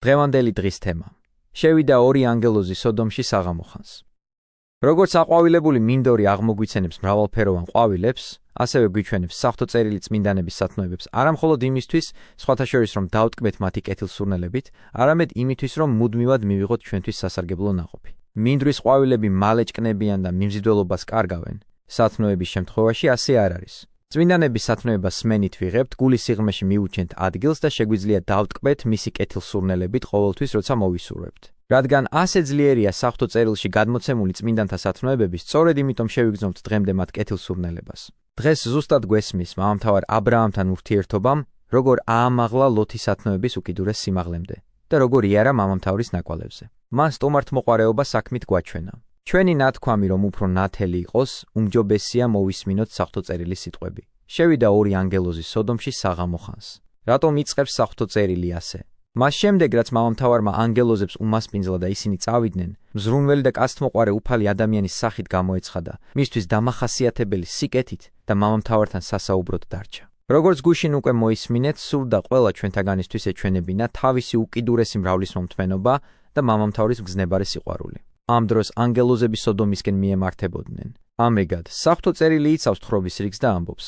დღევანდელი დღის თემა. შევიდა ორი ანგელოზი სოდომში საღამოხანს. როგორც აყვავილებული მინდორი აღმოგვიცენებს მრავალფეროვან ყვავილებს, ასევე გვიჩვენებს საღვთო წერილი წმინდანების სათნოებებს არა მხოლოდ იმისთვის, სხვათა შორის რომ დავტკბეთ მათი კეთილსურნელებით, არამედ იმისთვის, რომ მუდმივად მივიღოთ ჩვენთვის სასარგებლო ნაყოფი. მინდვრის ყვავილები მალეჭკნებიან და მიმზიდველობას კარგავენ. სათნოების შემთხვევაში ასე არ არის. წმინდანების სათნოებას სმენით ვიღებთ, გულის სიღრმეში მივუჩენთ ადგილს და შეგვიძლია დავტკბეთ მისი კეთილსურნელებით ყოველთვის, როცა მოვისურვებთ. რადგან ასე ძლიერია საღვთო წერილში გადმოცემული წმინდანთა სათნოებები, სწორედ იმიტომ შევიგრძნობთ დღემდე მათ კეთილსურნელებას. დღეს ზუსტად გვესმის მამამთავარ აბრაამთან ურთიერთობამ, როგორ აამაღლა ლოთის სათნოების უკიდურეს სიმაღლემდე და როგორ იარა მამამთავრის ნაკვალევზე. მან სტუმართმოყვარეობა საქმით გვაჩვენა. ჩვენი ნათქვამი, რომ უფრო ნათელი იყოს, უმჯობესია მოვისმინოთ საღვთო წერილის სიტყვები. შევიდა ორი ანგელოზი სოდომში საღამოხანს. რატომ იწყებს საღვთო წერილი ასე? მას შემდეგ, რაც მამამთავარმა ანგელოზებს უმასპინძლა და ისინი წავიდნენ, მზრუნველი და კაცთმოყვარე უფალი ადამიანის სახით გამოეცხადა, მისთვის დამახასიათებელი სიკეთით და მამამთავართან სასაუბროდ დარჩა. როგორც გუშინ უკვე მოისმინეთ, სურდა ყველა ჩვენთაგანისთვის ეჩვენებინა თავისი უკიდურესი მრავლისმომთმენობა და მამამთავრის მგზნებარე სიყვარული. ამ დროს ანგელოზები სოდომისკენ მიემართებოდნენ. ამრიგად, საღვთო წერილი იცავს თხრობის რიგს და ამბობს: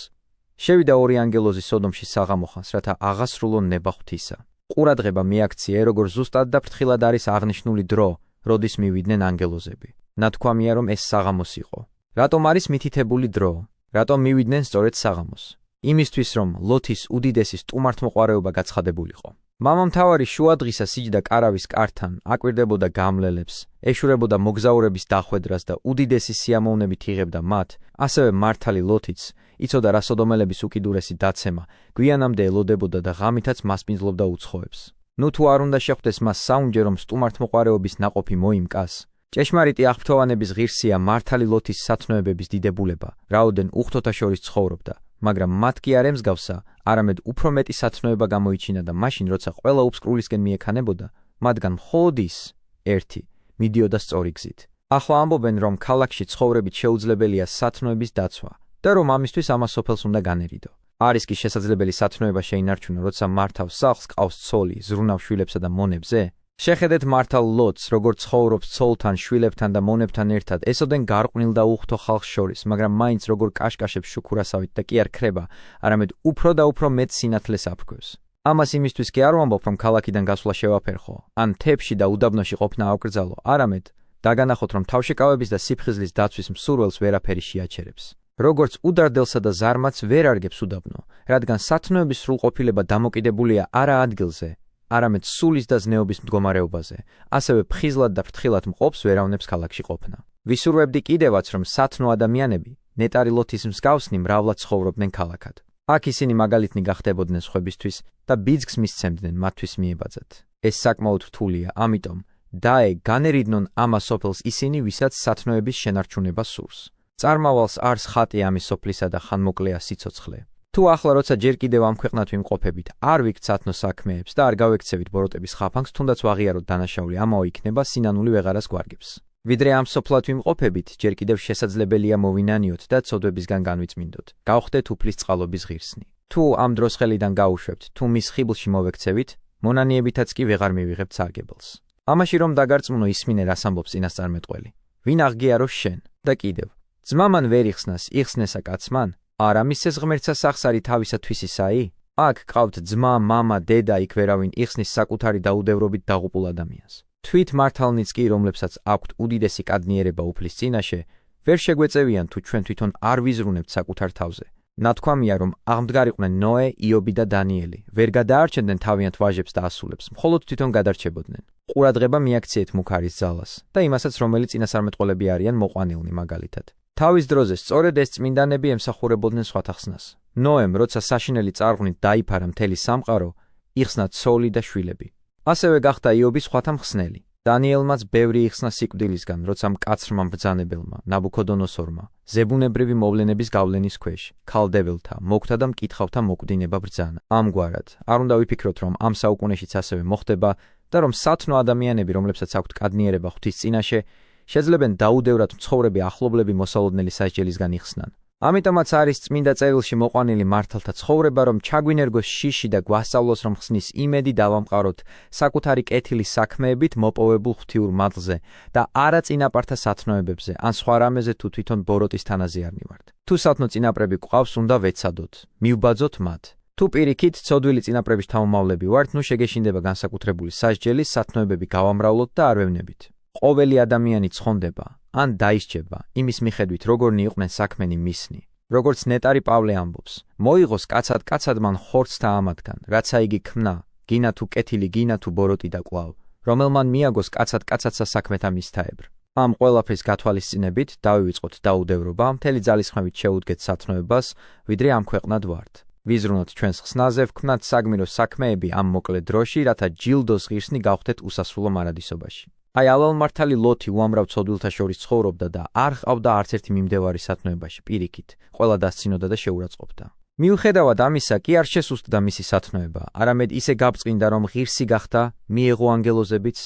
შევიდა ორი ანგელოზი სოდომში საღამოხანს, რათა აღასრულონ ნება ღვთისა. ყურადღება მიაქცია, როგორ ზუსტად და ფრთხილად არის აღნიშნული დრო, როდის მივიდნენ ანგელოზები. ნათქვამია, რომ ეს საღამოს იყო. რატომ არის მითითებული დრო? რატომ მივიდნენ სწორედ საღამოს? იმისთვის, რომ ლოთის უდიდესი სტუმართმოყვარეობა გაცხადებულიყო. მამამთავარი შუადღისა სიჯდა კარავის კართან აკვირდებოდა გამლელებს, ეშურებოდა მოგზაურების დახვედრას და უდიდესი სიამოვნებით იღებდა მათ, ასევე მართალი ლოთიც, იცოდა რა სოდომელების უკიდურესი დაცემა, გვიანამდე ელოდებოდა და ღამითაც მასპინძლობდა უცხოებს. ნუ თუ არ უნდა შეხვდეს მას საუნჯე, რომ სტუმართმოყვარეობის ნაყოფი მოიმკას. ჭეშმარიტი აღფრთოვანების ღირსია მართალი ლოთის სათნოებების დიდებულება, რაოდენ უხთოთა შორის ცხოვრობდა. მაგრამ მათ კი არ ემსგავსა, არამედ უფრო მეტი სათნოება გამოიჩინა და მაშინ, როცა ყველა უფსკრულისკენ მიექანებოდა, მათგან მხოლოდ ის, ერთი, მიდიოდა სწორი გზით. ახლა ამბობენ, რომ ქალაქში ცხოვრებით შეუძლებელია სათნოების დაცვა და რომ ამისთვის ამას სოფელს უნდა განერიდო. არის კი შესაძლებელი სათნოება შეინარჩუნა, როცა მართავს სახლს ყავს ცოლი, ზრუნავ შვილებსა და მონებზე? შეხედეთ მართალ ლოტს, როგორ ცხოვრობს ცოლთან, შვილებთან და მონებთან ერთად, ესოდენ გარყვნილ და უხთო ხალხს შორის, მაგრამ მაინც როგორ კაშკაშებს შუქურასავით და კი არ ქრება, არამედ უფრო და უფრო მეტ სინათლეს აფრქვევს. ამას იმისთვის კი არ ვამბობ, რომ ქალაქიდან გასვლა შევაფერხო, ან თებში და უდაბნოში ყოფნა ავკრძალო, არამედ დაგანახოთ, რომ თავშეკავების და სიფხიზლის დაცვის მსურველს ვერაფერი შეაჩერებს. როგორც უდარდელსა და ზარმაც ვერ არგებს უდაბნო, რადგან სათნოების სრულყოფილება დამოკიდებულია არა ადგილზე, არამედ სულის და ზნეობის მდგომარეობაზე, ასევე ფხიზლად და ფრთხილად მყოფს ვერავნებს ქალაქში ყოფნა. ვისურვებდი კიდევაც, რომ სათნო ადამიანები, ნეტარი ლოთის მსგავსნი მრავლად ცხოვრობდნენ ქალაქად. აქ ისინი მაგალითნი გახდებოდნენ სხვებისთვის და ბიძგს მისცემდნენ მათთვის მიებაძათ. ეს საკმაოდ რთულია, ამიტომ დაე განერიდნონ ამას სოფელს ისინი, ვისაც სათნოების შენარჩუნება სურს. წარმავალს არს ხატი ამის სოფლისა და ხანმოკლეა სიცოცხლე. თუ ახლა როცა ჯერ კიდევ ამ ქვეყნად ვიმყოფებით, არ ვიქთ სათნო საქმეებს და არ გავექცევით ბოროტების ხაფანგს, თუნდაც ვაღიაროთ დანაშაული, ამაო იქნება სინანული ვეღარას გვარგებს. ვიდრე ამ სოფლად ვიმყოფებით, ჯერ კიდევ შესაძლებელია მოვინანიოთ და ცოდვებისგან განვიწმინდოთ. გავხდეთ უფლის წყალობის ღირსნი. თუ ამ დროს ხელიდან გაუშვებთ, თუ მის ხიბლში მოვექცევით, მონანიებითაც კი ვეღარ მივიღებთ სარგებელს. ამაში რომ დაგარწმუნო ისმინე რას ამბობს წინასწარმეტყველი. ვინ აღგიარო შენ და კიდევ. ძმამან ვერ იხსნას, იხსნესა კაცმან? არა მისცეს ღმერთსა სახსარი თავისათვის ისაი? აქ ყავთ ძმა, მამა, დედა, იქ ვერავინ იხსნის საკუთარი დაუდევრობით დაღუპულ ადამიანს. თვით მართალნიც კი, რომლებსაც აქვთ უდიდესი კადნიერება უფლის წინაშე, ვერ შეგვეწევიან თუ ჩვენ თვითონ არ ვიზრუნებთ საკუთარ თავზე. ნათქვამია, რომ აღმდგარიყვნენ ნოე, იობი და დანიელი, ვერ გადაარჩენდნენ თავიანთ ვაჟებს და ასულებს, მხოლოდ თვითონ გადარჩებოდნენ. ყურადღება მიაქციეთ მუქარის ძალას და იმასაც, რომელიც წინასწარმეტყველები არიან მოყვანილნი მაგალითად. თავის დროზე სწორედ ეს წმინდანები ემსახურებოდნენ სხვათა ხსნას. ნოემ, როცა საშინელი წარღვნით დაიფარა მთელი სამყარო, იხსნა ცოლი და შვილები. ასევე გახდა იობი სხვათა მხსნელი. დანიელმაც ბევრი იხსნა სიკვდილისგან, როცა მკაცრმა მბრძანებელმა, ნაბუქოდონოსორმა, ზებუნებრივი მოვლენების გავლენის ქვეშ, ქალდეველთა, მოგვთა და მკითხავთა მოკვდინება ბრძანა. ამგვარად, არ უნდა ვიფიქროთ, რომ ამ საუკუნეშიც ასევე მოხდება და რომ სათნო ადამიანები, რომლებსაც აქვთ კადნიერება ღვთის წინაშე, შეძლებენ დაუდევრად მცხოვრები ახლობლები მოსალოდნელი სასჯელისგან იხსნან. ამიტომაც არის წმინდა წერილში მოყვანილი მართალთა ცხოვრება, რომ ჩაგვინერგოს შიში და გვასწავლოს, რომ ხსნის იმედი დავამყაროთ საკუთარი კეთილი საქმეებით მოპოვებულ ღვთიურ მადლზე და არა წინაპართა სათნოებებზე, ან სხვა რამეზე თუ თვითონ ბოროტის თანაზე არ მივართ. თუ სათნო წინაპრები გვყავს, უნდა ვეცადოთ, მივბაძოთ მათ. თუ პირიქით ცოდვილი წინაპრების თავმომავლები ვართ, ნუ შეგეშინდება განსაკუთრებული სასჯელი, სათნოებები გავამრავლოთ და არ ვევნებით. ყოველი ადამიანი ცხონდება ან დაისჯება იმის მიხედვით, როგორნი იყვნენ საქმენი მისნი. როგორც ნეტარი პავლე ამბობს, მოიღოს კაცად მან ხორცს დაამადგან, რაცა იგი ქმნა, გინა თუ კეთილი, გინა თუ ბოროტი და კვლავ, რომელმან მიაგოს კაცსა საქმეთა მისთაებრ. ამ ყველაფრის გათვალისწინებით დავივიწყოთ დაუდევრობა, მთელი ძალისხმევით შეუდგეთ სათნოებას, ვიდრე ამ ქვეყნად ვართ. ვიზრუნოთ ჩვენს ხსნაზე, ვქმნათ საგმირო საქმეები ამ მოკლე დროში, რათა ჯილდოს ღირსნი გავხდეთ უსასრულო მარადისობაში. აი ალალმართალი ლოთი უამრავ ცოდვილთა შორის ცხოვრობდა და არ ჰყავდა არც ერთი მიმდევარი სათნოებაში, პირიქით, ყველა დასცინოდა და შეურაცხყოფდა. მიუხედავად ამისა, კი არ შესუსტდა მისი სათნოება, არამედ ისე გაბწყინდა, რომ ღირსი გახდა, მიეღო ანგელოზებიც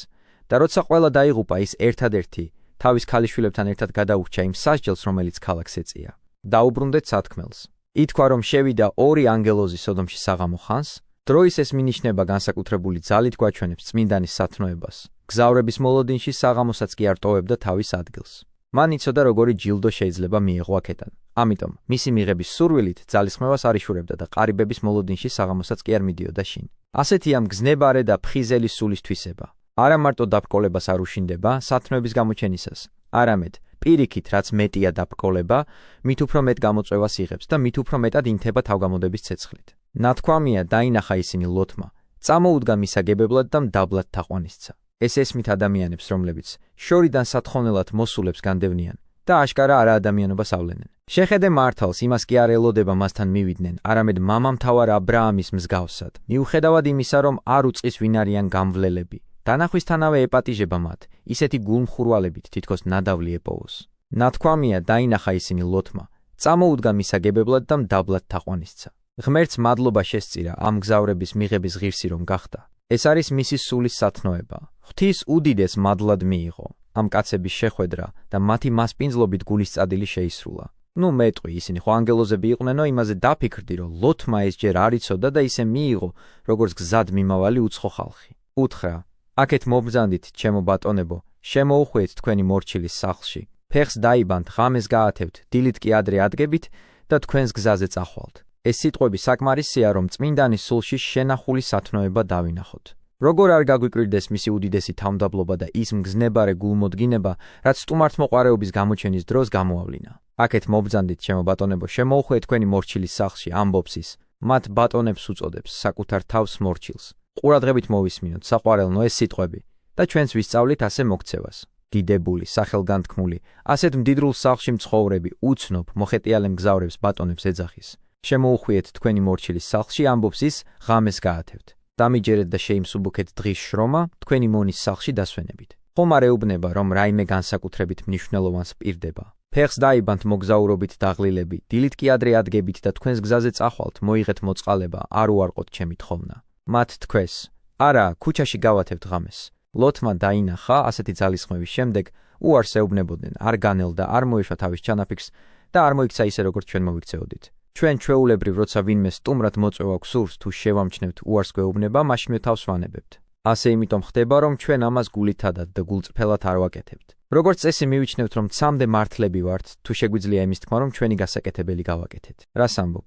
და როცა ყველა დაიღუპა, ის ერთადერთი თავის ქალიშვილებთან ერთად გადაურჩა იმ სასჯელს, რომელიც ქალაქს ეწია. დაუბრუნდეთ სათქმელს. ითქვა, რომ შევიდა 2 ანგელოზი სოდომში საღამო ხანს, დროის ეს მინიშნება განსაკუთრებული ძალით გვაჩვენებს წმინდანის სათნოებას. გზავრების მოლოდინში საღამოსაც კი არ ტოვებდა თავის ადგილს. მან იცოდა, როგორი ჯილდო შეიძლება მიეღო აქედან. ამიტომ მისი მიღების სურვილით ძალისხმევას არ იშურებდა და ყარიბების მოლოდინში საღამოსაც კი არ მიდიოდა შინ. ასეთია მგზნებარე და ფხიზელი სულის თვისება. არა მარტო დაბრკოლებას არ უშინდება სათნოების გამოჩენისას, არამედ პირიქით, რაც მეტია დაბრკოლება, მით უფრო მეტ გამოწვევას იღებს და მით უფრო მეტად ინთება თავგამოდების ცეცხლით. ნათქვამია, დაინახა ისინი ლოთმა, წამოუდგა მისაგებებლად და მდაბლად თაყვანისცა. ეს ესმით ადამიანებს, რომლებიც შორიდან სათხოვნელად მოსულებს განდევნიან და აშკარა არაადამიანობას ავლენენ. შეხედე მართალს, იმას კი არ ელოდება მასთან მივიდნენ, არამედ მამამთავარ აბრაამის მსგავსად, მიუხედავად იმისა, რომ არ უწყის ვინ არიან გამვლელები. დანახვისთანავე ეპატიჟება მათ, ისეთი გულმხურვალებით თითქოს ნადავლი ეპოვოს. ნათქვამია, დაინახა ისინი ლოთმა, წამოუდგა მისაგებებლად და მდაბლად თაყვანისცა. ღმერთს მადლობა შესწირა ამ გზავრების მიღების ღირსი რომ გახდა. ეს არის მისი სულის სათნოება. ღვთის უდიდეს მადლად მიიღო ამ კაცების შეხვედრა და მათი მასპინძლობით გულისწადილი შეისრულა. ნუ მეტყვი, ისინი ხო ანგელოზები იყვნენო, იმაზე დაფიქრდი, რომ ლოთმა ეს ჯერ არ იცოდა და ისე მიიღო, როგორც გზად მიმავალი უცხო ხალხი. უთხრა, აქეთ მობრძანდით, ჩემო ბატონებო, შემოუხვიეთ თქვენი მორჩილის სახლში, ფეხს დაიბანთ, ღამეს გაათევთ, დილით კი ადრე ადგებით და თქვენს გზაზე წახვალთ. ეს სიტყვები საკმარისია, რომ წმინდანის სულში შენახული სათნოება დავინახოთ. როგორ არ გაგვიკვირდეს მისი უდიდესი თავმდაბლობა და ის მგზნებარე გულმოდგინება, რაც სტუმართმოყვარეობის გამოჩენის დროს გამოავლინა. აქეთ მობრძანდით, ჩემო ბატონებო, შემოუხვიეთ თქვენი მორჩილის სახლში, ამბობს ის, მათ ბატონებს უწოდებს, საკუთარ თავს მორჩილს. ყურადღებით მოვისმინოთ, საყვარელნო, ეს სიტყვები და ჩვენც ვისწავლით ასე მოქცევას. დიდებული, სახელგანთქმული, ასეთ მდიდრულ სახლში მცხოვრები, უცნობ, მოხეტიალე მგზავრებს ბატონებს ეძახის. შემოუხვიეთ თქვენი მორჩილის სახლში, ამბობს ის, ღამეს გაათევთ. დამიჯერეთ და შეიმსუბუქეთ დღის შრომა თქვენი მონის სახლში დასვენებით. ხომ არ ეუბნება, რომ რაიმე განსაკუთრებით მნიშვნელოვანს პირდება. ფეხს დაიბანთ მოგზაურობით დაღლილები, დილით კი ადრე ადგებით და თქვენს გზაზე წახვალთ, მოიღეთ მოწყალება, არ უარყოთ ჩემი თხოვნა. მათ თქვეს, არა, ქუჩაში გავათევთ ღამეს. ლოთმა დაინახა ასეთი ძალისხმევის შემდეგ, უარს ეუბნებოდნენ, არ განელდა, არ მოეშვა თავის ჩანაფიქრს და არ მოიქცა ისე, როგორც ჩვენ მოვიქცეოდით. ჩვენ ჩვეულებრივ, როცა ვინმე სტუმრად მოწვევა გსურს თუ შევამჩნევთ უარს გვეუბნება, მაშინვე თავს ვანებებთ. ასე იმიტომ ხდება, რომ ჩვენ ამას გულითადად და გულწრფელად არ ვაკეთებთ. როგორც წესი მივიჩნევთ, რომ ცამდე მართლები ვართ, თუ შეგვიძლია იმის თქმა, რომ ჩვენი გასაკეთებელი გავაკეთეთ. რას ამბობ?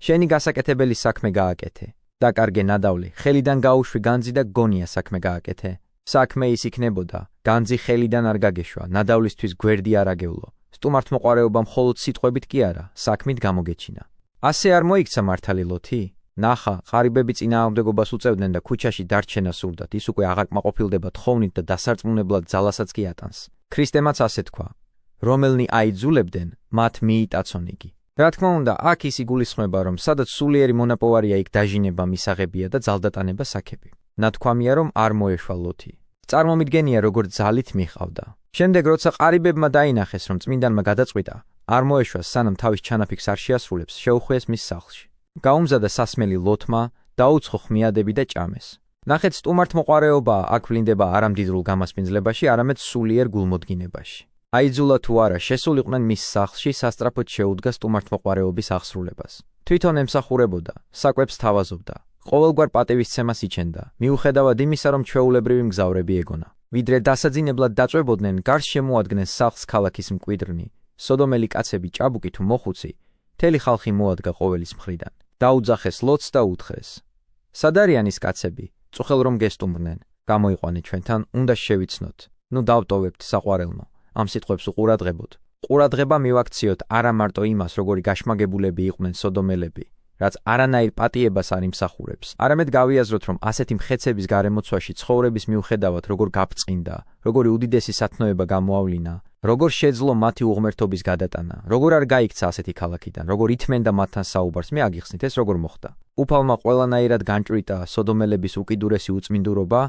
შენი გასაკეთებელი საქმე გააკეთე. დაკარგე ნადავლი, ხელიდან გაუშვი განძი და გონია საქმე გააკეთე. საქმე ის იქნებოდა, განძი ხელიდან არ გაგეშვა, ნადავლისთვის გვერდი არ აგევლო. სტუმართმოყვარეობა მხოლოდ სიტყვებით კი არა, საქმით გამოგეჩინა. ასე არ მოიქცა მართალი ლოთი? ნახა, ყარიბები წინააღმდეგობას უწევდნენ და ქუჩაში დარჩენა სურდათ, ის უკვე აღარ კმაყოფილდება თხოვნით და დასარწმუნებლად ძალასაც კი ატანს. ქრისტემაც ასე თქვა, რომელნი აიძულებდნენ, მათ მიიტაცონ იგი. რა თქმა უნდა, აქ ის იგულისხმება, რომ სადაც სულიერი მონაპოვარია, იქ დაჟინება მისაღებია და ძალდატანება საქები. ნათქვამია, რომ არ მოეშვა ლოთი. წარმომიდგენია, როგორ ძალით მიყავდა. შემდეგ, როცა ყარიბებმა დაინახეს, რომ წმინდანმა გადაწყვიტა, არ მოეშვას, სანამ თავის ჩანაფიქრს არ შეასრულებს, შეუხვიეს მის სახლში. გაუმზადა სასმელი ლოთმა, დაუცხო ხმიადები და ჭამეს. ნახეთ, სტუმართმოყვარეობა აქ ვლინდება არა მდიდრულ გამასპინძლებაში, არამედ სულიერ გულმოდგინებაში. აიძულა თუ არა, შესულიყვნენ მის სახლში სასწრაფოდ შეუდგა სტუმართმოყვარეობის აღსრულებას. თვითონ ემსახურებოდა, საკვებს თავაზობდა, ყოველგვარ პატივისცემას იჩენდა, მიუხედავად იმისა, რომ ჩვეულებრივი მგზავრები ეგონა. ვიდრე დასაძინებლად დაწვებოდნენ, გარს შემოადგენს სახლს ქალაქის მკვიდრნი, სოდომელი კაცები ჭაბუკი თუ მოხუცი, მთელი ხალხი მოადგა ყოველის მხრიდან. დაუძახეს ლოტს და უთხრეს: სად არიან ის კაცები, წუხელ რომ გესტუმრნენ, გამოიყვანეთ ჩვენთან, უნდა შევიცნოთ. ნუ დავტოვებთ საყვარელმო, ამ სიტყვებს უყურადღებოთ. ყურადღება მივაქციოთ არა მარტო იმას, როგორი გაშმაგებულები იყვნენ სოდომელები, რაც არანაირ პატიებას არ იმსახურებს. არამედ გავიაზროთ, რომ ასეთი მხეცების გარემოცვაში ცხოვრების მიუხედავად როგორ გაფწყინდა, როგორი უდიდესი სათნოება გამოავლინა, როგორ შეძლო მათი უღმერთობის გადატანა, როგორ არ გაიქცა ასეთი ქალაქიდან, როგორ ითმენდა მათთან საუბარს, მე აგიხსნით ეს როგორ მოხდა. უფალმა ყველანაირად განჭვრიტა სოდომელების უკიდურესი უწმინდურობა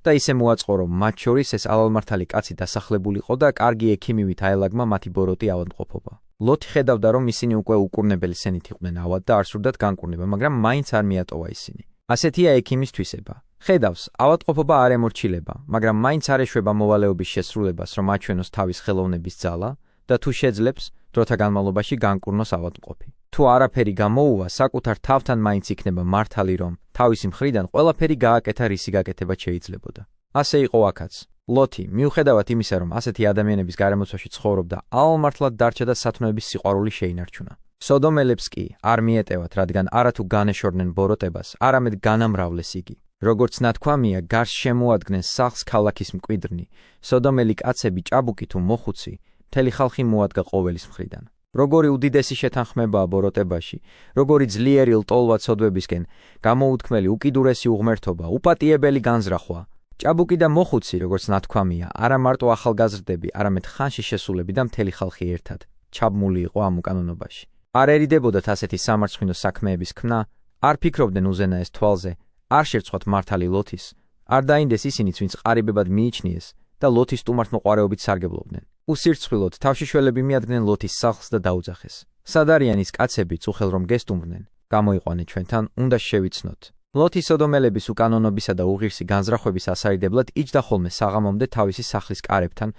და ისე მოაწყო, რომ მათ შორის ეს ალალმართალი კაცი დასახლებულიყო და კარგი ექიმივით აელაგმა მათი ბოროტი ავადმყოფობა. ლოთი ხედავდა, რომ ისინი უკვე უკურნებელი სენით იყვნენ ავად და არ სურდათ განკურნება, მაგრამ მაინც არ მიატოვა ისინი. ასეთია ექიმის თვისება. ხედავს, ავადმყოფობა არ ემორჩილება, მაგრამ მაინც არ ეშვება მოვალეობის შესრულებას, რომ აჩვენოს თავის ხელოვნების ძალა და თუ შეძლებს, დროთა განმავლობაში განკურნოს ავადმყოფი. თუ არაფერი გამოუვა, საკუთარ თავთან მაინც იქნება მართალი, რომ თავისი მხრიდან ყველაფერი გააკეთა, რისი გაკეთება შეიძლებოდა. ასე იყო აქაც. ლოთი, მიუხედავად იმისა, რომ ასეთი ადამიანების გარემოცვაში ცხოვრობდა, ალალმართლად დარჩა და სათნოების სიყვარული შეინარჩუნა. სოდომელებს კი არ მიეტევათ, რადგან არათუ განეშორდნენ ბოროტებას, არამედ განამრავლეს იგი. როგორც ნათქვამია, გარს შემოადგენს სახლს ქალაქის მკვიდრნი, სოდომელი კაცები ჭაბუკი თუ მოხუცი, მთელი ხალხი მოადგა ყოველის მხრიდან. როგორი უდიდესი შეთანხმებაა ბოროტებაში, როგორი ძლიერი ლტოლვა ცოდვებისკენ, გამოუთქმელი უკიდურესი უღმერთობა, უპატიებელი განზრახვა. ჭაბუკი და მოხუცი, როგორც ნათქვამია, არა მარტო ახალგაზრდები, არამედ ხანში შესულები და მთელი ხალხი ერთად ჩაბმული იყო ამ უკანონობაში. არ ერიდებოდათ ასეთი სამარცხვინო საქმეების ქმნა, არ ფიქრობდნენ უზენაეს თვალზე, არ შერცხვათ მართალი ლოთის, არ დაინდეს ისინიც, ვინც ყარიბებად მიიჩნიეს და ლოთის სტუმართმოყვარეობით სარგებლობდნენ. უსირცხვილოდ თავშიშველები მიადგნენ ლოთის სახლს და დაუძახეს. სად არიან ის კაცები, წუხელ რომ გესტუმრნენ, გამოიყვანეთ ჩვენთან, უნდა შევიცნოთ. ლოთი სოდომელების უკანონობისა და უღირსი განზრახვების ასარიდებლად იჯდა ხოლმე საღამომდე თავისი სახლის კარებთან,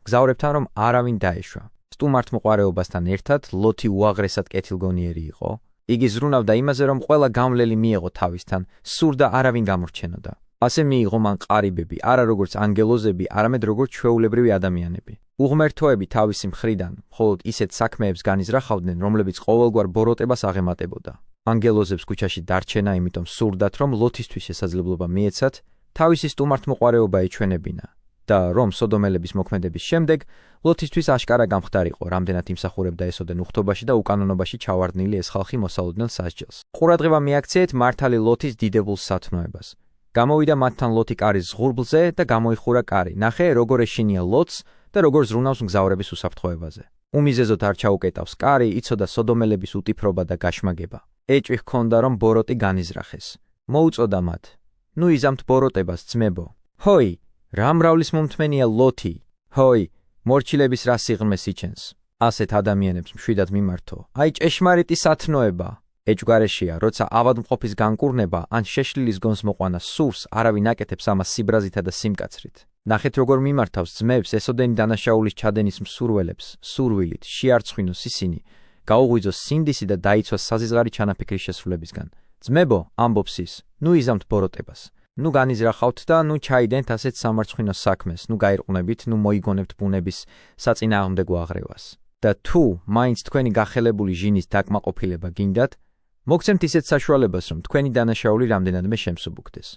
მგზავრებთან, რომ არავინ დაეშვა. სტუმართმოყვარეობასთან ერთად ლოთი უაღრესად კეთილგონიერი იყო. იგი ზრუნავდა იმაზე, რომ ყველა გამლელი მიეღო თავისთან, სურდა არავინ გამორჩენოდა. ასე მიიღო მან ყარიბები, არა როგორც ანგელოზები, არამედ როგორც ჩვეულებრივი ადამიანები. უღმერთოები თავისი მხრიდან, მხოლოდ ისეთ საქმეებს განიზრახავდნენ, რომლებიც ყოველგვარ ბოროტებას აღემატებოდა. ანგელოზებს ქუჩაში დარჩენა, იმიტომ სურდათ, რომ ლოთისთვის შესაძლებლობა მიეცათ, თავისი სტუმართმოყვარეობა ეჩვენებინა და რომ სოდომელების მოქმედების შემდეგ ლოთისთვის აშკარა გამხდარიყო, რამდენად იმსახურებდა ესოდენ უხთობაში და უკანონობაში ჩავარდნილი ეს ხალხი მოსალოდნენ სასჯელს. ყურადღება მიაქციეთ მართალი ლოთის დიდებულ სათნოებას. გამოვიდა მათთან ლოთი კარის ზღურბლზე და გამოიხურა კარი. ნახე, როგორ ეშინია ლოთს და როგორ ზრუნავს მგზავრების უსაფრთხოებაზე. უმიზეზოდ არ ჩაუკეტავს კარი, იცოდა სოდომელების უტიფრობა და გაშმაგება. ეჭვი ჰქონდა, რომ ბოროტი განიზრახეს. მოუწოდა მათ: ნუ იზამთ ბოროტებას, ძმებო. ჰოი, რა მრავლის მომთმენია ლოთი. ჰოი, მორჩილების რა სიღრმეს იჩენს. ასეთ ადამიანებს მშვიდად მიმართო. აი ჭეშმარიტი სათნოება. ეჭვგარეშეა, როცა ავადმყოფის განკურნება ან შეშლილის გონს მოყვანა სურს, არავინ აკეთებს ამას სიბრაზითა და სიმკაცრით. ნახეთ, როგორ მიმართავს ძმებს ესოდენი დანაშაულის ჩადენის მსურველებს, სურვილით, შეარცხვინოს ისინი, გაუღვიძოს სინდისი და დაიცვას საზიზღარი ჩანაფიქრის შესრულებისგან. ძმებო, ამბობს ის, ნუ იზამთ ბოროტებას. ნუ განიზრახავთ და ნუ ჩაიდენთ ასეთ სამარცხვინო საქმეს, ნუ გაირყვნებით, ნუ მოიგონებთ ბუნების საწინააღმდეგო აღრევას. და თუ მაინც თქვენი გახელებული ჟინის დაკმაყოფილება გინდათ, მოგცემთ ისეთ საშუალებას, რომ თქვენი დანაშაული რამდენადმე შემსუბუქდეს.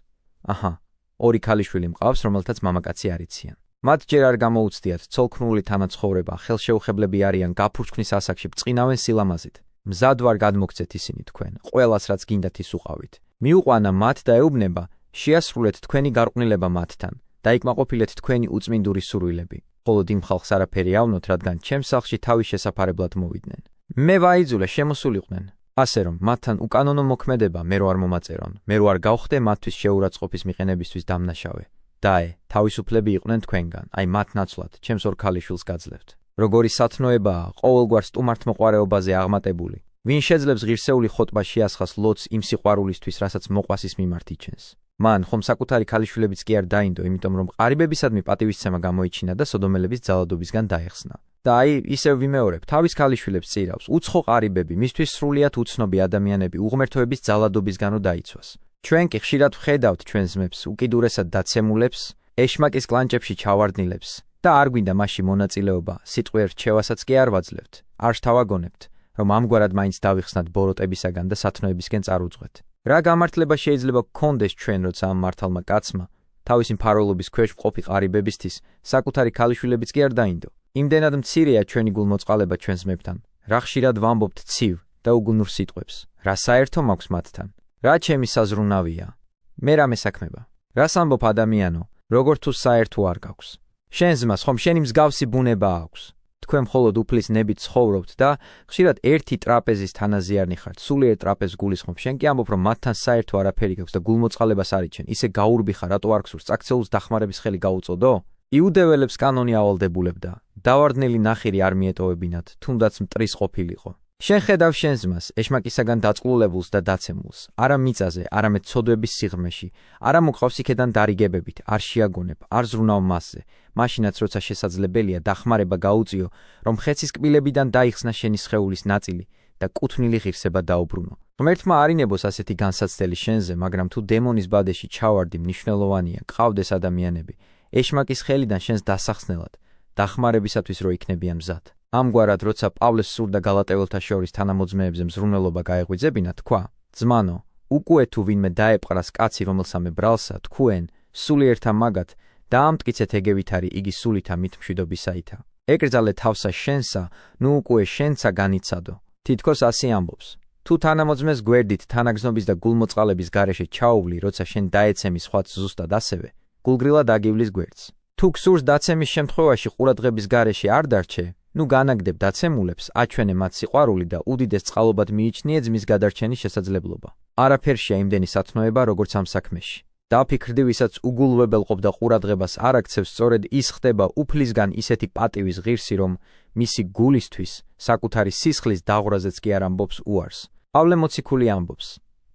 აჰა, ორი ქალიშვილი მყავს, რომელთაც მამაკაცი არ იციან. მათ ჯერ არ გამოუცდიათ ცოლქმრული თანაცხოვრება, ხელშეუხებლები არიან გაფურჩქნის ასაკში, ბწყინავენ სილამაზით. მზად ვარ გადმოგცეთ ისინი თქვენ, ყველას რაც გინდათ ის უყავით. მიუყვანა მათ და ეუბნება, შეასრულეთ თქვენი გარყვნილება მათთან, დაიკმაყოფილეთ თქვენი უწმინდური სურვილები. მხოლოდ იმ ხალხს არაფერი ავნოთ, რადგან ჩემს სახლში თავის შესაფარებლად მოვიდნენ. მე ვაიძულე, შემოსულიყვნენ. ასე რომ, მათთან უკანონო მოქმედება მე რო არ მომაწერონ, მე რო არ გავხდე მათთვის შეურაცხყოფის მიყენებისთვის დამნაშავე. დაე, თავისუფლები იყვნენ თქვენგან, აი მათ ნაცვლად, ჩემს ორ ქალიშვილს გაძლევთ. როგორი სათნოებაა ყოველგვარ სტუმართმოყვარეობაზე აღმატებული. ვინ შეძლებს ღირსეული ხოტბა შეასხას ლოთს იმ სიყვარულისთვის, რასაც მოყვასის მიმართ იჩენს. მან ხომ საკუთარი ქალიშვილებიც კი არ დაინდო, იმიტომ რომ ყარიბებისადმი პატივისცემა გამოიჩინა და სოდომელების ძალადობისგან დაეხსნა. და აი, ისევ ვიმეორებ, თავის ქალიშვილებს წირავს, უცხო ყარიბები, მისთვის სრულიად უცნობი ადამიანები უღმერთოების ძალადობისგანო დაიცვას. ჩვენ კი ხშირად ვხედავთ ჩვენ ძმებს, უკიდურესად დაცემულებს, ეშმაკის კლანჭებში ჩავარდნილებს და არ გვინდა მასში მონაწილეობა, სიტყვიერ რჩევასაც კი არ ვაძლევთ, არ შთავაგონებთ, რომ ამგვარად მაინც დავიხსნათ ბოროტებისაგან და სათნოებისკენ წარუძღვეთ. რა გამართლება შეიძლება გქონდეს ჩვენ, როცა ამ მართალმა კაცმა თავისი მფარველობის ქვეშ მყოფი ყარიბებისთვის საკუთარი ქალიშვილებიც კი არ დაინდო. იმდენად მცირეა ჩვენი გულმოწყალება ჩვენ ძმებთან, რა ხშირად ვამბობთ ცივ და უგუნურ სიტყვებს, რა საერთო მაქვს მათთან. რა ჩემი საზრუნავია, მე რამე საქმება. რას ამბობ ადამიანო, როგორ თუ საერთო არ გაქვს. შენ ძმას ხომ შენი მსგავსი ბუნება აქვს. თქვენ მხოლოდ უფლის ნებით ცხოვრობთ და ხშირად ერთი ტრაპეზის თანაზიარნი ხართ, სულიერ ტრაპეზს გულისხმობ. შენ კი ამბობ, რომ მათთან საერთო არაფერი გაქვს და გულმოწყალებას არიჩენ. ისე გაურბიხა, რატო არ გსურს წაქცეულს დახმარების ხელი გაუწოდო? იუდეველებს კანონი ავალდებულებდა. დავარდნილი ნახირი არ მიეტოვებინათ, თუნდაც მტრის ყოფილიყო. შენ ხედავ შენ ძმას, ეშმაკისაგან დაწყლულებულს და დაცემულს, არა მიწაზე, არამედ ცოდვების სიღრმეში, არა მოყავს იქედან დარიგებებით, არ შეაგონებ, არ ზრუნავ მასზე. მაშინაც როცა შესაძლებელია დახმარება გაუწიო, რომ ხეცის კბილებიდან დაიხსნა შენი სხეულის ნაწილი და კუთვნილი ღირსება დაუბრუნო. ღმერთმა არინებოს ასეთი განსაცდელი შენზე, მაგრამ თუ დემონის ბადეში ჩავარდი, მნიშვნელოვანია, გყავდეს ადამიანები, ეშმაკის ხელიდან შენს დასახსნელად, დახმარებისათვის რო იქნებიან მზად. ამგვარად, როცა პავლეს სურდა გალატეველთა შორის თანამოძმეებზე მზრუნველობა გაეღვიძებინა, თქვა: ძმანო, უკუე თუ ვინმე დაეპყრას კაცი რომელსამე ბრალსა, თქვენ, სულიერთა მაგათ, დაამტკიცეთ ეგევითარი იგი სულითა მით მშვიდობისაითა. ეკრძალე თავსა შენსა, ნუ უკუე შენცა განიცადო. თითქოს ასე ამბობს. თუ თანამოძმეს გვერდით თანაგზნობის და გულმოწყალების გარეშე ჩაუვლი, როცა შენ დაეცემი სხვაც ზუსტად ასევე, გულგრილად აგივლის გვერდს. თუ გსურს დაცემის შემთხვევაში ყურადღების გარეშე არ დარჩე, ნუ განაგდებ დაცემულებს, აჩვენე მათ სიყვარული და უდიდეს წყალობად მიიჩნიე ძმის გადარჩენის შესაძლებლობა. არაფერშია იმდენი სათნოება, როგორც ამ საქმეში. დაფიქრდი, ვისაც უგულვებელყოფ და ყურადღებას არ აქცევს, სწორედ ის ხდება უფლისგან ისეთი პატივის ღირსი, რომ მისი გულისთვის საკუთარი სისხლის დაღვრაზეც კი არ ამბობს უარს. პავლე მოციქული ამბობს: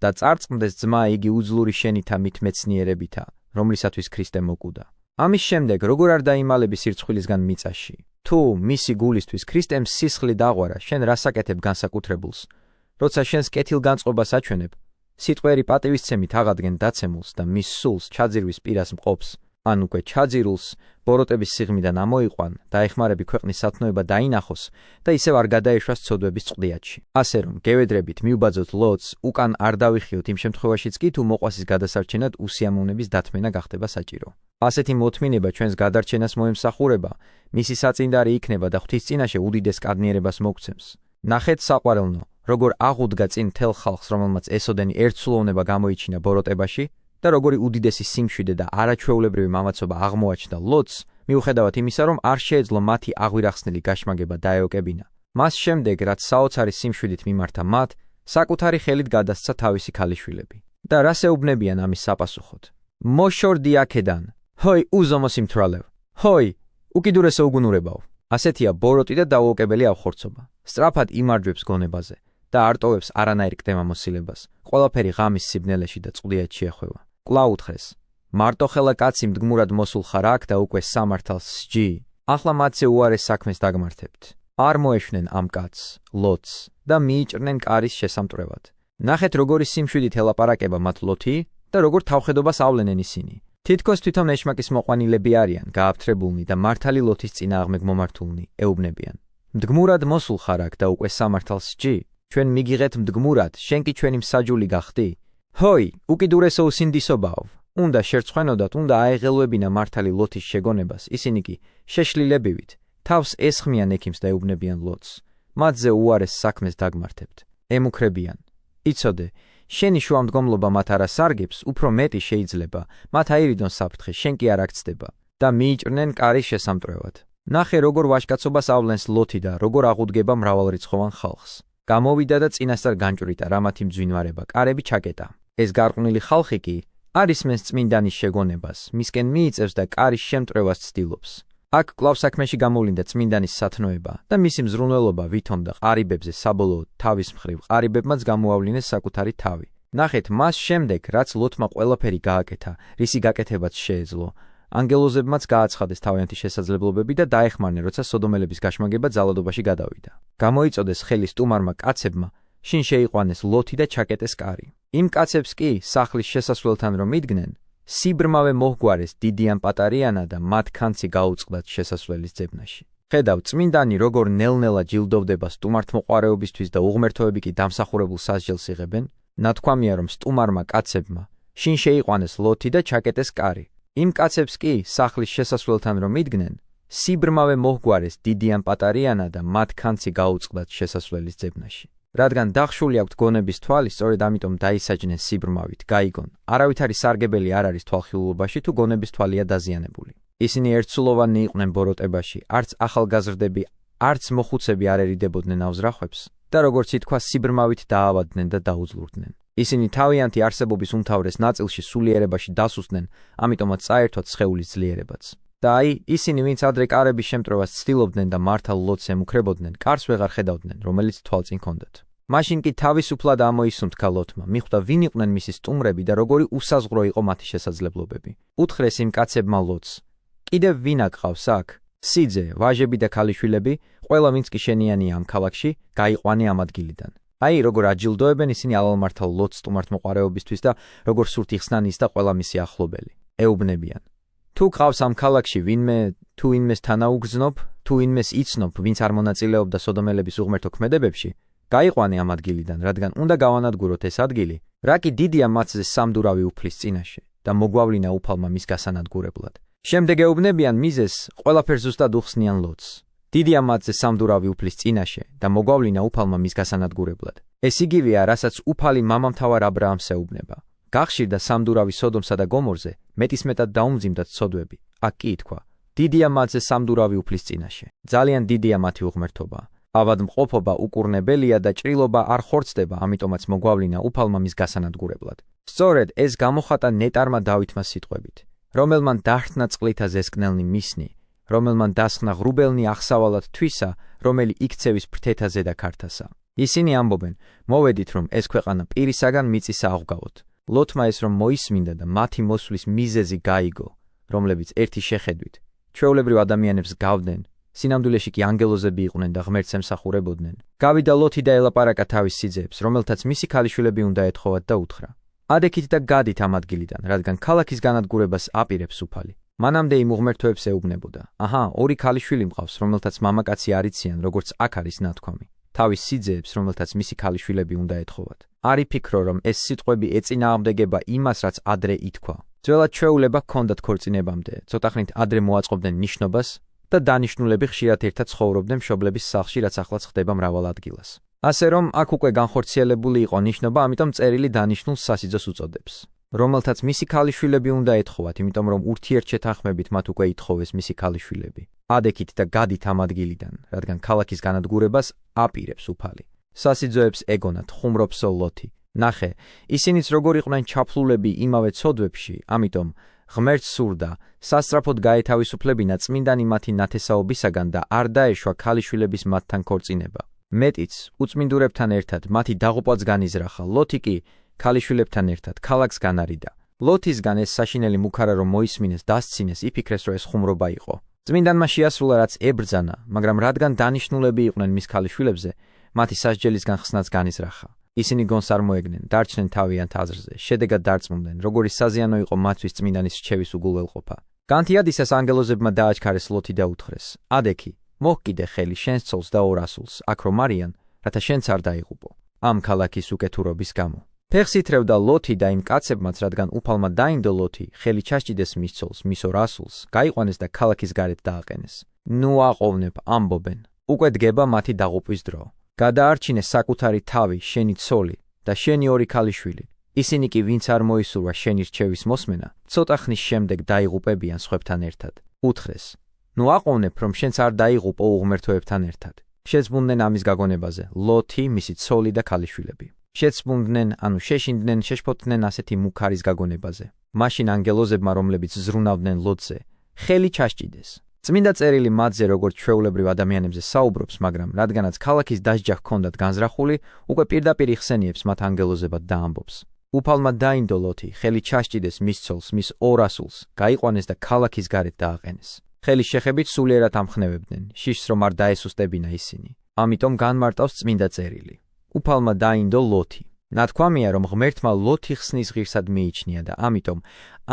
და წარწყმდეს ძმა იგი უძლური შენითა მით მეცნიერებითა, რომლისათვის ქრისტე მოკუდა. ამის შემდეგ როგორ არ დაიმალები სირცხვილისგან მიწაში? თუ მისი გულისთვის ქრისტემ სისხლი დაღვარა, შენ რას აკეთებ განსაკუთრებულს? როცა შენს კეთილგანწყობას აჩვენებ, სიტყვიერი პატივისცემით აღადგენ დაცემულს და მის სულს ჩაძირვის პირას მყოფს, ან უკვე ჩაძირულს ბოროტების სიღრმიდან ამოიყვან და ეხმარები ქვეყნის სათნოება დაინახოს და ისევ არ გადაეშვას ცოდვების წყდიათში. ასე რომ, გევედრებით მივბაძოთ ლოდს, უკან არ დავიხიოთ იმ შემთხვევაშიც კი, თუ მოყვასის გადასარჩენად უსიამოვნების დათმენა გახდება საჭირო. ასეთი მოთმინება ჩვენს გადარჩენას მოემსახურება, მისი საწინდარი იქნება და ღვთის წინაშე უდიდეს კადნიერებას მოგცემს. ნახეთ საყვარელნო, როგორ აღუდგა წინ მთელ ხალხს, რომელმაც ესოდენი ერთსულოვნება გამოიჩინა ბოროტებაში და როგორი უდიდესი სიმშვიდე და არაჩვეულებრივი მამაცობა აღმოაჩნდა ლოდს, მიუხედავად იმისა, რომ არ შეეძლო მათი აღვირახსნილი გაშმაგება დაეოკებინა. მას შემდეგ, რაც საოცარი სიმშვიდით მიმართა მათ, საკუთარი ხელით გადასცა თავისი ქალიშვილები. და რას ეუბნებიან ამის საპასუხოდ? მოშორდი აქედან! ჰოი, უზომო სიმთვრალევ! ჰოი, უკიდურესო უგუნურებაო! ასეთია ბოროტი და დაუოკებელი ავხორცობა. სწრაფად იმარჯვებს გონებაზე და არტოვებს არანაირ კდემამოსილებას. ყველაფერი ღამის სიბნელეში და წყდიათში ეხვევა. კვლავ უთხრეს: მარტოხელა კაცი მდგმურად მოსულ ხარ აქ და უკვე სამართალს სჯი. ახლა მათზე უარეს საქმეს დაგმართებთ. არ მოეშვნენ ამ კაცს, ლოდს და მიიჭრნენ კარის შესამტვრევად. ნახეთ, როგორი სიმშვიდით ელაპარაკება მათ ლოთი და როგორ თავხედობას ავლენენ ისინი. თითქოს თვითონ ეშმაკის მოყვანილები არიან, გააფთრებულნი და მართალი ლოთის წინააღმდეგ მომართულნი, ეუბნებიან: მდგმურად მოსულ ხარ აქ და უკვე სამართალს სჯი. ჩვენ მიგიღეთ მდგმურად, შენ კი ჩვენი მსაჯული გახდი? ჰოი, უკიდურესო usindisობაო! უნდა შერცხვენოდათ, უნდა აეღელვებინა მართალი ლოთის შეგონებას, ისინი კი შეშლილებივით თავს ესხმიან ექიმს და ეუბნებიან ლოთს: მათზე უარეს საქმეს დაგმართებთ. ემუქრებიან: იცოდე, შენი შუამდგომლობა მათ არ ასარგებს, უფრო მეტი შეიძლება, მათ აირიდონ საფრთხე, შენ კი არ აქცდება და მიიჭრნენ კარის შესამტვრევად. ნახე, როგორ ვაჟკაცობას ავლენს ლოთი და როგორ აღუდგება მრავალრიცხოვან ხალხს. გამოვიდა და წინასწარ განჭვრიტა რამათი მძვინვარება, კარები ჩაკეტა. ეს გარყვნილი ხალხი კი არ ისმენს წმინდანის შეგონებას, მისკენ მიიწევს და კარის შემტვრევას ცდილობს. აქ კვლავ საქმეში გამოვლინდა წმინდანის სათნოება და მისი მზრუნველობა ვითომ და ყარიბებზე საბოლოოდ თავის მხრივ ყარიბებმაც გამოავლინეს საკუთარი თავი. ნახეთ, მას შემდეგ, რაც ლოთმა ყველაფერი გააკეთა, რისი გაკეთებაც შეეძლო, ანგელოზებმაც გააცხადეს თავიანთი შესაძლებლობები და დაეხმარნენ, როცა სოდომელების გაშმაგება ძალადობაში გადავიდა. გამოიწოდეს ხელი სტუმარმა კაცებმა, შინ შეიყვანეს ლოთი და ჩაკეტეს კარი. იმ კაცებს კი, სახლის შესასვლელთან რომ იდგნენ, სიბრმავე მოჰგვარეს დიდი ან პატარიანა და მათ ქანცი გაუწყდათ შესასვლელის ძებნაში. ხედავ, წმინდანი როგორ ნელ-ნელა ჯილდოვდება სტუმართმოყვარეობისთვის და უღმერთოები კი დამსახურებულ სასჯელს იღებენ, ნათქვამია რომ სტუმარმა კაცებმა, შინ შეიყვანეს ლოთი და ჩაკეტეს კარი. იმ კაცებს კი, სახლის შესასვლელთან რომ იდგნენ, სიბრმავე მოჰგვარეს დიდი ან პატარიანა და მათ ქანცი გაუწყდათ შესასვლელის ძებნაში. რადგან დახშული აქვთ გონების თვალი, სწორედ ამიტომ დაისაჯნენ სიბრმავით, გაიგონ. არავითარი სარგებელი არ არის თვალხილულობაში თუ გონების თვალია დაზიანებული. ისინი ერთსულოვანი იყვნენ ბოროტებაში, არც ახალგაზრდები, არც მოხუცები არ ერიდებოდნენ ავზრახვებს და როგორც ითქვა, სიბრმავით დაავადდნენ და დაუძლურდნენ. ისინი თავიანთი არსებობის უმთავრეს ნაწილში სულიერებაში დასუსტნენ, ამიტომაც წაერთვათ სხეულის ძლიერებაც. და აი, ისინი, ვინც ადრე კარების შემტრევას ცდილობდნენ და მართალ ლოთს ემუქრებოდნენ, კარს ვეღარ ხედავდნენ, რომელიც თვალწინ ჰქონდათ. მაშინ კი თავისუფლად ამოისუნთქა ლოთმა, მიხვდა ვინ იყვნენ მისი სტუმრები და როგორი უსაზღვრო იყო მათი შესაძლებლობები. უთხრეს იმ კაცებმა ლოთს: კიდევ ვინ აკყავს აქ? სიძე, ვაჟები და ქალიშვილები, ყველა ვინც კი შენიანია ამ ქალაქში, გაიყვანე ამ ადგილიდან. აი, როგორ აჯილდოებენ ისინი ალალმართალ ლოთს სტუმართმოყვარეობისთვის და როგორ სურთ იხსნან ის და ყველა მისი ახლობელი. ეუბნებიან: თუ ყავს ამ ქალაქში ვინმე, თუ ვინმეს თანაუგრძნობ, თუ ვინმეს იცნობ, ვინც არ მონაწილეობდა სოდომელების უღმერთო ქმედებებში, გაიყვანე ამ ადგილიდან, რადგან უნდა გავანადგუროთ ეს ადგილი, რა კი დიდია მათზე სამდურავი უფლის წინაშე და მოგვავლინა უფალმა მის გასანადგურებლად. შემდეგ ეუბნებიან მიზეს, ყველაფერს ზუსტად უხსნიან ლოთს. დიდია მათზე სამდურავი უფლის წინაშე და მოგვავლინა უფალმა მის გასანადგურებლად. ეს იგივეა, რასაც უფალი მამამთავარ აბრაამს ეუბნება. გახშირდა სამდურავი სოდომსა და გომორზე, მეტისმეტად დაუმძიმდათ ცოდვები. აქ კი ითქვა: დიდია მათზე სამდურავი უფლის წინაშე. ძალიან დიდია მათი უღმერთობა. ავადმყოფობა უკურნებელია და ჭრილობა არ ხორცდება, ამიტომაც მოგვავლინა უფალმა მის გასანადგურებლად. სწორედ ეს გამოხატა ნეტარმა დავითმა სიტყვებით: რომელმან დაჰრთნა წყლითა ზესკნელნი მისნი, რომელმან დასხნა ღრუბელნი აღსავალად თვისა, რომელი იქცევის ფრთეთა ზედა ქართასა. ისინი ამბობენ: მოვედით რომ ეს ქვეყანა პირისაგან მიწისა აღგავოთ. ლოთმა ეს რომ მოისმინდა და მათი მოსვლის მიზეზი გაიგო, რომლებიც ერთი შეხედვით ჩვეულებრივ ადამიანებს გავდნენ, სინამდვილეში კი ანგელოზები იყვნენ და ღმერთს ემსახურებოდნენ. გავიდა ლოთი და ელაპარაკა თავის სიძეებს, რომელთაც მისი ქალიშვილები უნდა ეთხოვათ და უთხრა: ადექით და გადით ამ ადგილიდან, რადგან ქალაქის განადგურებას აპირებს უფალი. მანამდე იმ უღმერთოებს ეუბნებოდა: აჰა, ორი ქალიშვილი მყავს, რომელთაც მამაკაცი არ იციან, როგორც აქ არის ნათქვამი. თავის სიძეებს, რომელთაც მისი ქალიშვილები უნდა ეთხოვათ. არ იფიქრო, რომ ეს სიტყვები ეწინააღმდეგება იმას, რაც ადრე ითქვა. ძველად ჩვეულება ჰქონდათ ქორწინებამდე, ცოტახნით ადრე მოაწყობდნენ ნიშნობას და დანიშნულები ხშირად ერთად ცხოვრობდნენ მშობლების სახლში, რაც ახლაც ხდება მრავალ ადგილას. ასე რომ, აქ უკვე განხორციელებული იყო ნიშნობა, ამიტომ წერილი დანიშნულს სასიძოს უწოდებს. რომელთაც მისი ქალიშვილები უნდა ეთხოვათ, იმიტომ რომ ურთიერთშეთანხმებით მათ უკვე ითხოვეს მისი ქალიშვილები. ადექით და გადით ამ ადგილიდან, რადგან ქალაქის განადგურებას აპირებს უფალი. სასიძოებს ეგონათ, ხუმრობსო ლოთი. ნახე, ისინიც როგორ იყვნენ ჩაფლულები იმავე ცოდვებში, ამიტომ ღმერთს სურდა, სასწრაფოდ გაეთავისუფლებინა წმინდანი მათი ნათესაობისაგან და არ დაეშვა ქალიშვილების მათთან ქორწინება. მეტიც, უწმინდურებთან ერთად მათი დაღუპვაც განიზრახა, ლოთი კი ქალიშვილებთან ერთად ქალაქს განარიდა. ლოთისგან ეს საშინელი მუქარა რომ მოისმინეს, დასცინეს, იფიქრეს, რომ ეს ხუმრობა იყო. წმინდანმა შეასრულა, რაც ებრძანა, მაგრამ რადგან დანიშნულები იყვნენ მის ქალიშვილებზე, მათი სასჯელისგან ხსნაც განიზრახა. ისინი გონს არ მოეგნენ, დარჩნენ თავიანთ აზრზე, შედეგად დარწმუნდნენ, როგორი საზიანო იყო მათთვის წმინდანის რჩევის უგულველყოფა. განთიადისას ანგელოზებმა დააჩქარეს ლოთი და უთხრეს: ადექი, მოჰკიდე ხელი შენს ცოლს და ორ ასულს, აქ რომ არიან, რათა შენც არ დაიღუპო ამ ქალაქის უკეთურობის გამო. ფეხს ითრევდა ლოთი და იმ კაცებმაც, რადგან უფალმა დაინდო ლოთი, ხელი ჩასჭიდეს მის ცოლს, მის ორ ასულს, გაიყვანეს და ქალაქის გარეთ დააყენეს. ნუ აყოვნებ, ამბობენ, უკვე დგება მათი დაღუპვის დრო. გადაარჩინე საკუთარი თავი, შენი ცოლი და შენი ორი ქალიშვილი. ისინი კი, ვინც არ მოისურვა შენი რჩევის მოსმენა, ცოტა ხნის შემდეგ დაიღუპებიან სხვებთან ერთად. უთხრეს: ნუ აყოვნებ, რომ შენც არ დაიღუპო უღმერთოებთან ერთად. შეძმუნდნენ ამის გაგონებაზე ლოთი, მისი ცოლი და ქალიშვილები. შეცმუნდნენ, ანუ შეშინდნენ, შეშფოთდნენ ასეთი მუქარის გაგონებაზე. მაშინ ანგელოზებმა, რომლებიც ზრუნავდნენ ლოთზე, ხელი ჩასჭიდეს. წმინდა წერილი მათზე როგორც ჩვეულებრივ ადამიანებზე საუბრობს, მაგრამ რადგანაც ქალაქის დასჯა ჰქონდათ განზრახული, უკვე პირდაპირ იხსენიებს მათ ანგელოზებად და ამბობს: უფალმა დაინდო ლოთი, ხელი ჩასჭიდეს მის ცოლს, მის ორ ასულს, გაიყვანეს და ქალაქის გარეთ დააყენეს. ხელის შეხებით სულიერად ამხნევებდნენ, შიშს რომ არ დაესუსტებინა ისინი. ამიტომ განმარტავს წმინდა წერილი. უფალმა დაინდო ლოთი. ნათქვამია, რომ ღმერთმა ლოთი ხსნის ღირსად მიიჩნია და ამიტომ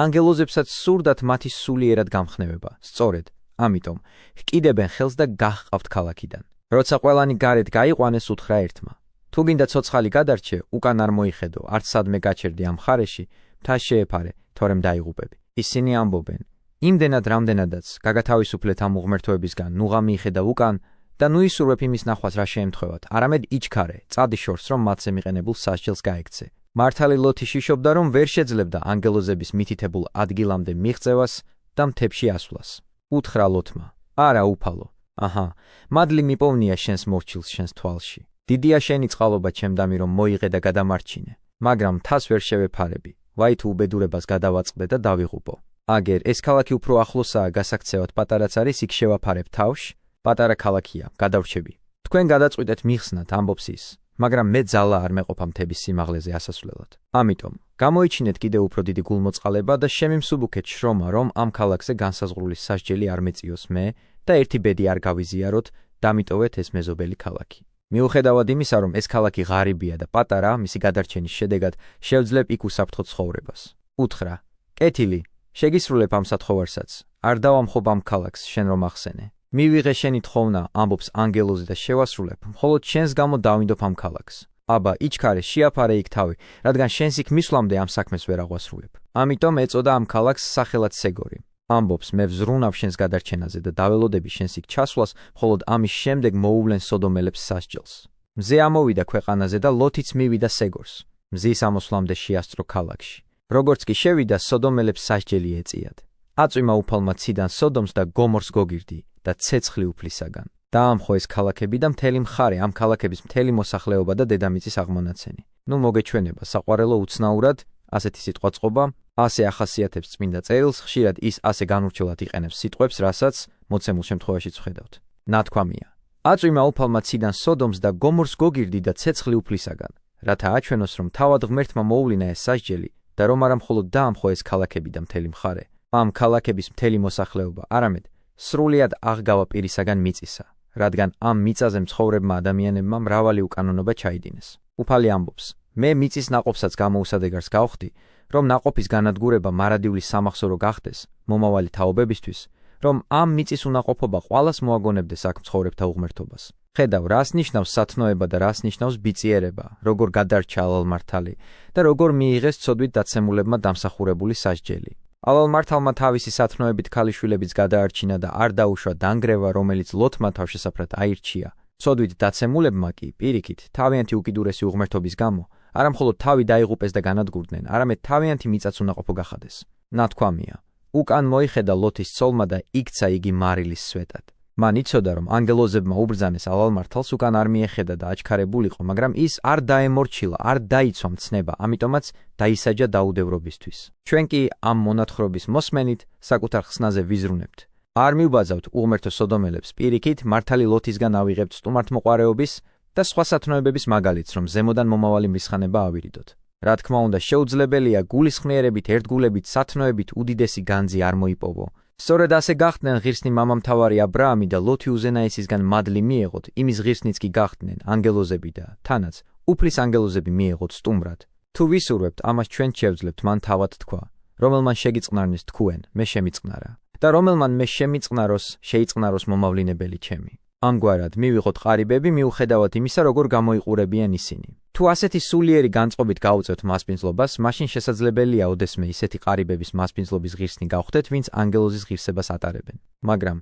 ანგელოზებსაც სურდათ მათი სულიერად გამხნევება. სწორედ, ამიტომ ჰკიდებენ ხელს და გაჰყავთ ქალაქიდან. როცა ყველანი გარეთ გაიყვანეს, უთხრა ერთმა: თუ გინდა ცოცხალი გადარჩე, უკან არ მოიხედო, არც სადმე გაჩერდი ამ მხარეში, მთა შეეფარე, თორემ დაიღუპები. ისინი ამბობენ: იმდენად რამდენადაც გაგათავისუფლეთ ამ უღმერთოებისგან, ნუღა მიიხედა უკან და ნუ ისურვებ იმის ნახვას რა შეემთხვევათ, არამედ იჩქარე, წადი შორს, რომ მათზე მიყენებულ სასჯელს გაექცე. მართალი ლოთი შიშობდა, რომ ვერ შეძლებდა ანგელოზების მითითებულ ადგილამდე მიღწევას და მთებში ასვლას. უთხრა ლოთმა: არა უფალო, აჰა, მადლი მიპოვნია შენს მორჩილს შენს თვალში. დიდია შენი წყალობა ჩემდამი, რომ მოიღე და გადამარჩინე, მაგრამ მთას ვერ შევეფარები. ვაი თუ უბედურებას გადავაწყდე და დავიღუპო. აგერ ეს ქალაქი უფრო ახლოსაა გასაქცევად პატარაც არის, იქ შევაფარებ თავში. პატარა ქალაქია, გადავრჩები. თქვენ გადაწყვიტეთ მიხსნათ, ამბობს ის, მაგრამ მე ძალა არ მეყოფა მთების სიმაღლეზე ასასვლელად. ამიტომ გამოიჩინეთ კიდევ უფრო დიდი გულმოწყალება და შემიმსუბუქეთ შრომა, რომ ამ ქალაქზე განსაზღვრულის სასჯელი არ მეწიოს მე და ერთი ბედი არ გავიზიაროთ, დამიტოვეთ ეს მეზობელი ქალაქი. მიუხედავად იმისა, რომ ეს ქალაქი ღარიბია და პატარა, მისი გადარჩენის შედეგად შევძლებ იქ უსაფრთხო ცხოვრებას. უთხრა: კეთილი, შეგისრულებ ამ სათხოვარსაც, არ დავამხობ ამ ქალაქს, შენ რომ ახსენე. მივიღე შენი თხოვნა, ამბობს ანგელოზი და შევასრულებ, მხოლოდ შენს გამო დავინდობ ამ ქალაქს. აბა, იჩქარე, შეაფარე იქ თავი, რადგან შენს იქ მისვლამდე ამ საქმეს ვერ აღვასრულებ. ამიტომ ეწოდა ამ ქალაქს სახელად სეგორი. ამბობს, მე ვზრუნავ შენს გადარჩენაზე და დაველოდები შენს იქ ჩასვლას, მხოლოდ ამის შემდეგ მოუვლენ სოდომელებს სასჯელს. მზე ამოვიდა ქვეყანაზე და ლოთიც მივიდა სეგორს. მზის ამოსვლამდე შეასწრო ქალაქში. როგორც კი შევიდა, სოდომელებს სასჯელი ეწიათ. აწვიმა უფალმა ციდან სოდომს და გომორს გოგირდი და ცეცხლი უფლისაგან. დაამხო ეს ქალაქები და მთელი მხარე, ამ ქალაქების მთელი მოსახლეობა და დედამიწის აღმონაცენი. ნუ მოგეჩვენება საყვარელო უცნაურად, ასეთი სიტყვა წყობა, ასე ახასიათებს წმინდა წერილს, ხშირად ის ასე განურჩევლად იყენებს სიტყვებს, რასაც მოცემულ შემთხვევაშიც ვხედავთ. ნათქვამია: აწვიმა უფალმა ციდან სოდომს და გომორს გოგირდი და ცეცხლი უფლისაგან, რათა აჩვენოს, რომ თავად ღმერთმა მოუვლინა ეს სასჯელი და რომ არა მხოლოდ დაამხო ეს ქალაქები და მთელი მხარე, ამ ქალაქების მთელი მოსახლეობა, არამედ სრულიად აღგავა პირისაგან მიწისა, რადგან ამ მიწაზე მცხოვრებმა ადამიანებმა მრავალი უკანონობა ჩაიდინეს. უფალი ამბობს: მე მიწის ნაყოფსაც გამოუსადეგარს გავხდი, რომ ნაყოფის განადგურება მარადიული სამახსოვრო გახდეს მომავალი თაობებისთვის, რომ ამ მიწის უნაყოფობა ყველას მოაგონებდეს აქ მცხოვრებთა უღმერთობას. ხედავ, რას ნიშნავს სათნოება და რას ნიშნავს ბიწიერება, როგორ გადარჩა ალალმართალი და როგორ მიიღეს ცოდვით დაცემულებმა დამსახურებული სასჯელი. ალალმართალმა თავისი სათნოებით ქალიშვილებიც გადაარჩინა და არ დაუშვა დანგრევა, რომელიც ლოთმა თავშესაფრად აირჩია. ცოდვით დაცემულებმა კი პირიქით თავიანთი უკიდურესი უღმერთობის გამო არა მხოლოდ თავი დაიღუპეს და განადგურდნენ, არამედ თავიანთი მიწაც უნაყოფო გახადეს. ნათქვამია: უკან მოიხედა ლოთის ცოლმა და იქცა იგი მარილის სვეტად. მან იცოდა, რომ ანგელოზებმა უბრძანეს ალალმართალს უკან არ მიეხედა და აჩქარებულიყო, მაგრამ ის არ დაემორჩილა, არ დაიცვა მცნება, ამიტომაც დაისაჯა დაუდევრობისთვის. ჩვენ კი ამ მონათხრობის მოსმენით საკუთარ ხსნაზე ვიზრუნებთ. არ მივბაძავთ უღმერთო სოდომელებს, პირიქით მართალი ლოთისგან ავიღებთ სტუმართმოყვარეობის და სხვა სათნოებების მაგალითს, რომ ზემოდან მომავალი მრისხანება ავირიდოთ. რა თქმა უნდა, შეუძლებელია გულისხმიერებით, ერთგულებით, სათნოებით უდიდესი განძი არ მოიპოვო. სწორედ ასე გახდნენ ღირსნი მამამთავარი აბრაამი და ლოთი უზენაესისგან მადლი მიეღოთ, იმის ღირსნიც კი გახდნენ ანგელოზები და თანაც უფლის ანგელოზები მიეღოთ სტუმრად. თუ ვისურვებთ, ამას ჩვენ შევძლებთ, მან თავად თქვა: რომელმან შეგიწყნარნეს თქვენ, მე შემიწყნარა და რომელმან მე შემიწყნაროს, შეიწყნაროს მომავლინებელი ჩემი. ამგვარად მივიღოთ ყარიბები მიუხედავად იმისა, როგორ გამოიყურებიან ისინი. თუ ასეთი სულიერი განწყობით გაუწევთ მასპინძლობას, მაშინ შესაძლებელია ოდესმე ისეთი ყარიბების მასპინძლობის ღირსნი გავხდეთ, ვინც ანგელოზის ღირსებას ატარებენ. მაგრამ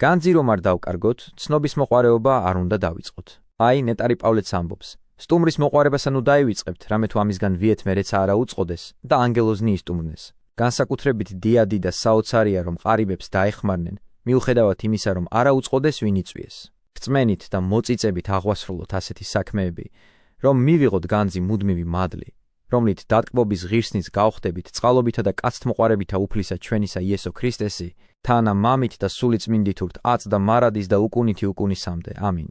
განძი რომ არ დავკარგოთ, ცნობის მოყვარეობა არ უნდა დავიწყოთ. აი, ნეტარი პავლეც ამბობს: სტუმრის მოყვარებას ანუ დაივიწყებთ, რამე თუ ამისგან ვიეთ მერეცა არა უწყოდეს და ანგელოზნი ისტუმრნეს. განსაკუთრებით დიადი და საოცარია, რომ ყარიბებს დაეხმარნენ, მიუხედავად იმისა, რომ არა უწყოდეს ვინ იწვიეს. რწმენით და მოწიწებით აღვასრულოთ ასეთი საქმეები, რომ მივიღოთ განძი მუდმივი მადლი, რომლით დატკბობის ღირსნից გავხდებით წყალობითა და კაცთმოყვარევითა უფლისა ჩვენისა იესო ქრისტესი, თანა მამით და სული წმინდით ურთ აწ და მარადის და უკუნითი უკუნისამდე. ამინ.